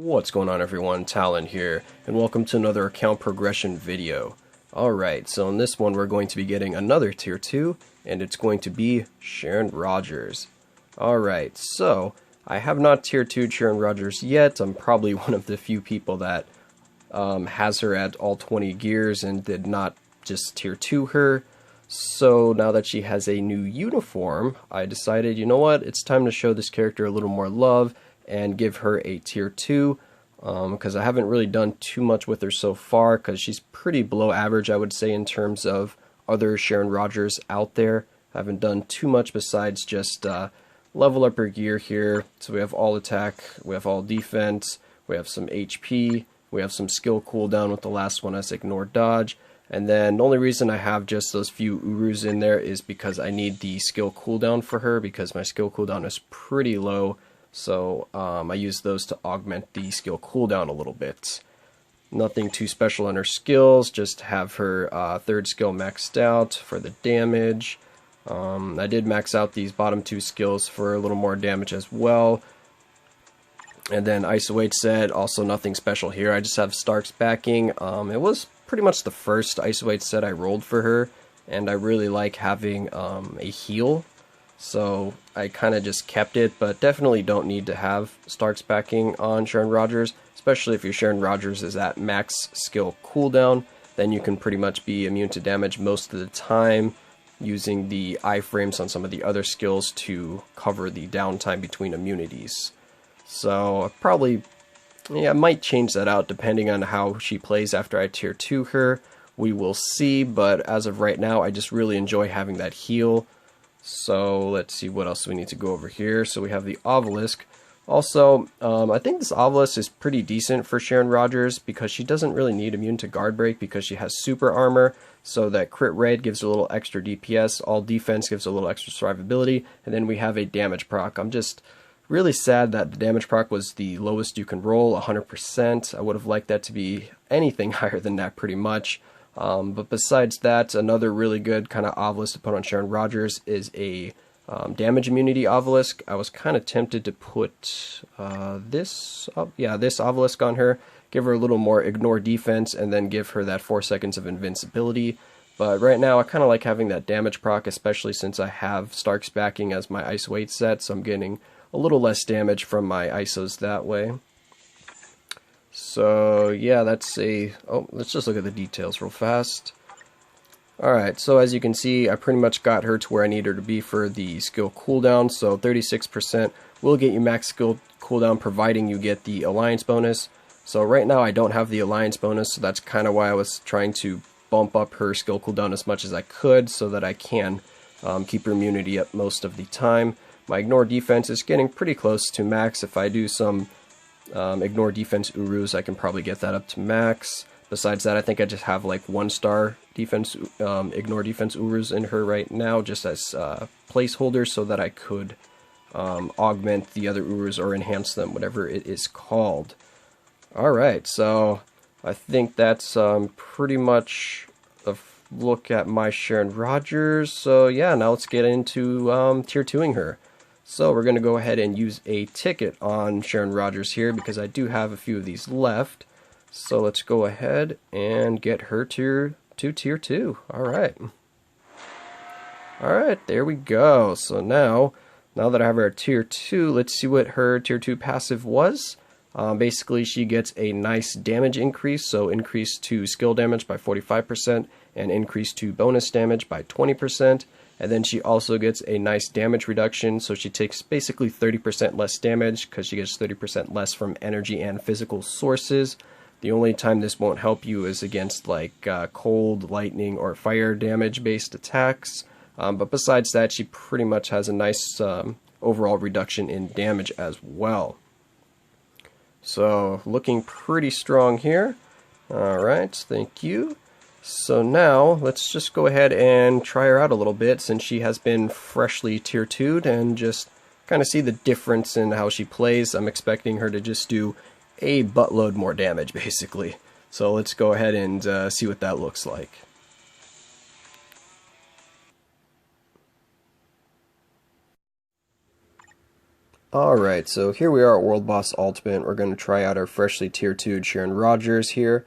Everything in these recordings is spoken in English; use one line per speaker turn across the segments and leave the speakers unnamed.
What's going on, everyone? Talon here, and welcome to another account progression video. Alright, so in this one we're going to be getting another tier 2, and it's going to be Sharon Rogers. Alright, so I have not tier 2'd Sharon Rogers yet. I'm probably one of the few people that has her at all 20 gears and did not just tier 2 her. So now that she has a new uniform, I decided, you know what, it's time to show this character a little more love and give her a tier 2, because I haven't really done too much with her so far, because she's pretty below average, I would say, in terms of other Sharon Rogers out there. I haven't done too much besides just level up her gear here. So we have all attack, we have all defense, we have some HP, we have some skill cooldown with the last one as ignore dodge. And then the only reason I have just those few Urus in there is because I need the skill cooldown for her, because my skill cooldown is pretty low. So I use those to augment the skill cooldown a little bit. Nothing too special on her skills, just have her third skill maxed out for the damage. I did max out these bottom two skills for a little more damage as well. And then ISO 8 set, also nothing special here. I just have Stark's backing. It was pretty much the first ISO 8 set I rolled for her, and I really like having a heal. So I kind of just kept it, but definitely don't need to have Stark's backing on Sharon Rogers, especially if your Sharon Rogers is at max skill cooldown. Then you can pretty much be immune to damage most of the time, using the iframes on some of the other skills to cover the downtime between immunities. So I might change that out depending on how she plays after I tier 2 her. We will see, but as of right now, I just really enjoy having that heal. So let's see what else we need to go over here. So we have the obelisk. Also, I think this obelisk is pretty decent for Sharon Rogers because she doesn't really need immune to guard break because she has super armor. So that crit rate gives her a little extra DPS. All defense gives her a little extra survivability. And then we have a damage proc. I'm just really sad that the damage proc was the lowest you can roll, 100%. I would have liked that to be anything higher than that pretty much. But besides that, another really good kind of obelisk to put on Sharon Rogers is a damage immunity obelisk. I was kind of tempted to put this obelisk on her, give her a little more ignore defense, and then give her that 4 seconds of invincibility. But right now, I kind of like having that damage proc, especially since I have Stark's backing as my ISO 8 set, so I'm getting a little less damage from my ISOs that way. So yeah, let's just look at the details real fast. Alright, so as you can see, I pretty much got her to where I need her to be for the skill cooldown. So 36% will get you max skill cooldown providing you get the alliance bonus. So right now I don't have the alliance bonus, so that's kind of why I was trying to bump up her skill cooldown as much as I could so that I can keep her immunity up most of the time. My ignore defense is getting pretty close to max. If I do some ignore defense Urus, I can probably get that up to max. Besides that, I think I just have like 1-star defense, ignore defense Urus in her right now, just as placeholders, so that I could augment the other Urus or enhance them, whatever it is called. Alright, so I think that's pretty much a look at my Sharon Rogers. So yeah, now let's get into tier 2ing her. So we're going to go ahead and use a ticket on Sharon Rogers here because I do have a few of these left. So let's go ahead and get her to tier 2. Alright. Alright, there we go. So now that I have her at tier 2, let's see what her tier 2 passive was. Basically, she gets a nice damage increase, so increase to skill damage by 45% and increase to bonus damage by 20%. And then she also gets a nice damage reduction, so she takes basically 30% less damage because she gets 30% less from energy and physical sources. The only time this won't help you is against like cold, lightning, or fire damage based attacks. But besides that, she pretty much has a nice overall reduction in damage as well. So looking pretty strong here. Alright, thank you. So now, let's just go ahead and try her out a little bit since she has been freshly tier 2'd and just kind of see the difference in how she plays. I'm expecting her to just do a buttload more damage, basically. So let's go ahead and see what that looks like. Alright, so here we are at World Boss Ultimate. We're going to try out our freshly tier 2'd Sharon Rogers here.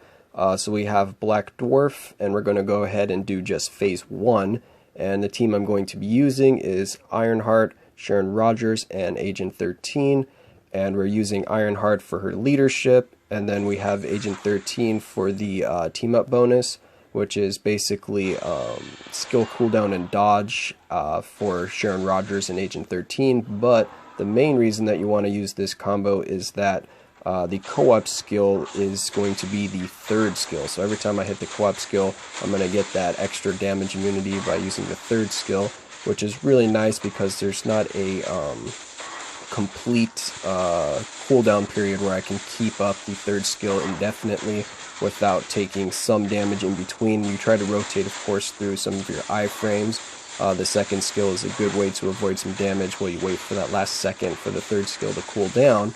So we have Black Dwarf, and we're going to go ahead and do just phase 1. And the team I'm going to be using is Ironheart, Sharon Rogers, and Agent 13. And we're using Ironheart for her leadership, and then we have Agent 13 for the team up bonus, which is basically skill cooldown and dodge for Sharon Rogers and Agent 13. But the main reason that you want to use this combo is that the co-op skill is going to be the third skill. So every time I hit the co-op skill, I'm going to get that extra damage immunity by using the third skill, which is really nice because there's not a complete cooldown period where I can keep up the third skill indefinitely without taking some damage in between. You try to rotate, of course, through some of your iframes. The second skill is a good way to avoid some damage while you wait for that last second for the third skill to cool down.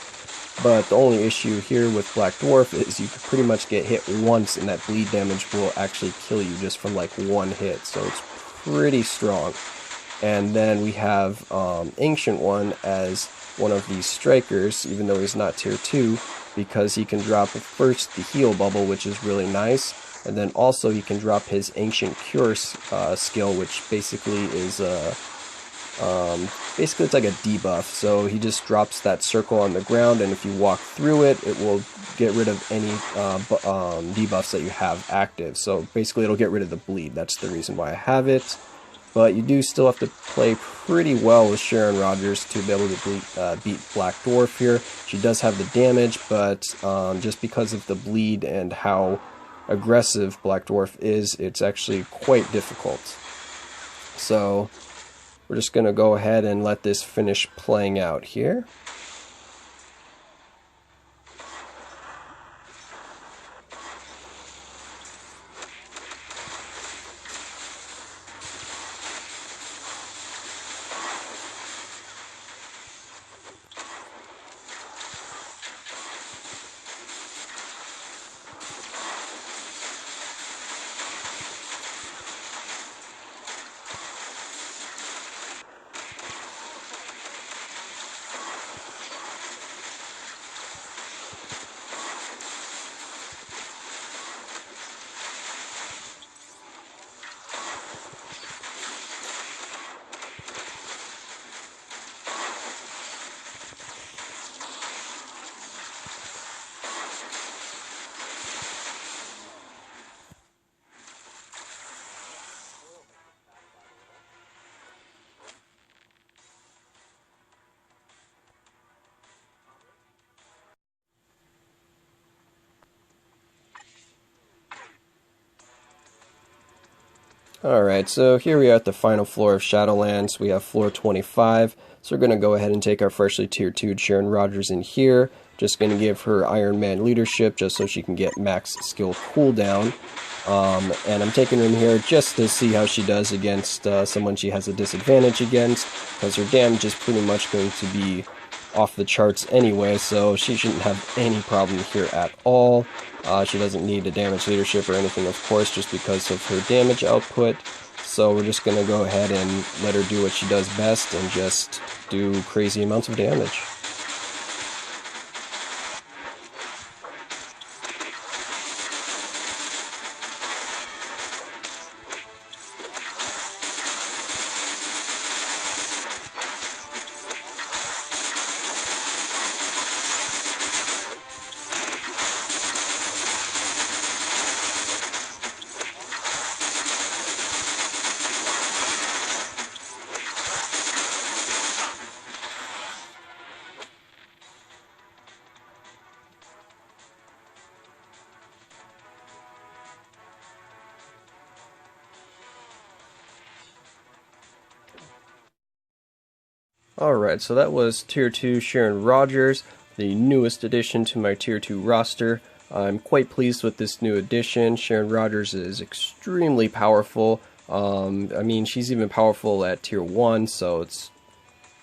But the only issue here with Black Dwarf is you can pretty much get hit once and that bleed damage will actually kill you just from like one hit, so it's pretty strong. And then we have Ancient One as one of these strikers, even though he's not tier 2, because he can drop first the heal bubble, which is really nice, and then also he can drop his Ancient Cure skill, which basically is basically it's like a debuff. So he just drops that circle on the ground, and if you walk through it, it will get rid of any debuffs that you have active. So basically it'll get rid of the bleed. That's the reason why I have it. But you do still have to play pretty well with Sharon Rogers to be able to beat Black Dwarf here. She does have the damage, but just because of the bleed and how aggressive Black Dwarf is, it's actually quite difficult. So we're just going to go ahead and let this finish playing out here. Alright, so here we are at the final floor of Shadowlands. We have floor 25, so we're going to go ahead and take our freshly tier 2'd Sharon Rogers in here. Just going to give her Iron Man leadership just so she can get max skill cooldown. And I'm taking her in here just to see how she does against someone she has a disadvantage against, because her damage is pretty much going to be off the charts anyway, so she shouldn't have any problem here at all. She doesn't need a damage leadership or anything, of course, just because of her damage output. So we're just going to go ahead and let her do what she does best and just do crazy amounts of damage. Alright, so that was Tier 2 Sharon Rogers, the newest addition to my Tier 2 roster. I'm quite pleased with this new addition. Sharon Rogers is extremely powerful. I mean, she's even powerful at Tier 1, so it's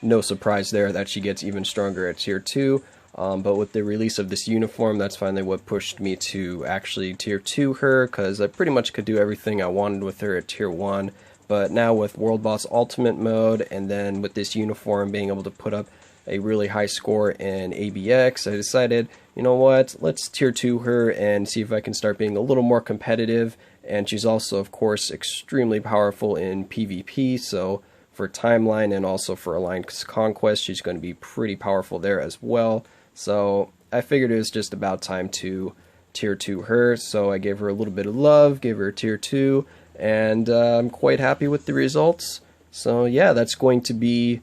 no surprise there that she gets even stronger at Tier 2. But with the release of this uniform, that's finally what pushed me to actually Tier 2 her, because I pretty much could do everything I wanted with her at Tier 1. But now with World Boss Ultimate mode, and then with this uniform being able to put up a really high score in ABX, I decided, you know what, let's tier 2 her and see if I can start being a little more competitive. And she's also, of course, extremely powerful in PvP, so for timeline and also for Alliance Conquest, she's going to be pretty powerful there as well. So I figured it was just about time to tier 2 her, so I gave her a little bit of love, gave her a tier 2, and I'm quite happy with the results. So yeah, that's going to be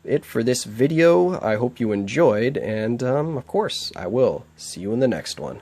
it for this video. I hope you enjoyed, and of course, I will see you in the next one.